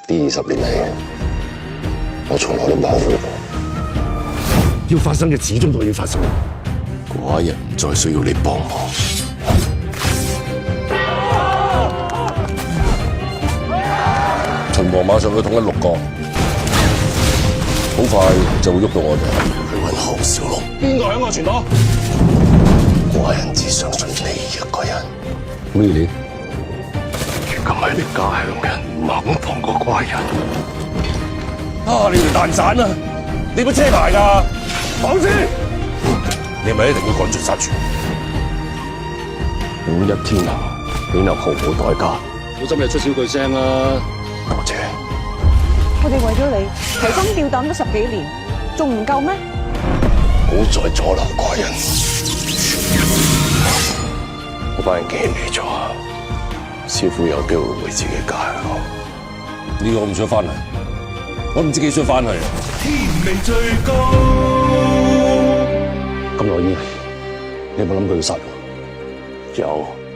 呢20年嚟，我從來都冇後悔過。要發生嘅始終都要發生。寡人唔再需要你幫忙。秦王馬上去統一6國，好快就會喐到我哋去揾項少龍。邊個響我傳到？寡人只相信你一個人。咩料？如今係你家鄉人，唔肯放過寡人。啊！你條蛋散啊！你冇車牌㗎？放肆！你係咪一定要趕盡殺絕？5一天下，豈能毫無代價？小心你出少句聲啦！多謝。我哋為咗你提心吊膽咗10幾年，仲唔夠咩？唔好再阻撓寡人！我班人既然嚟咗，師傅有機會為自己家鄉。呢個我唔想翻嚟，我唔知幾想翻去。天命最高。咁耐以嚟，你有冇諗過要殺我？有。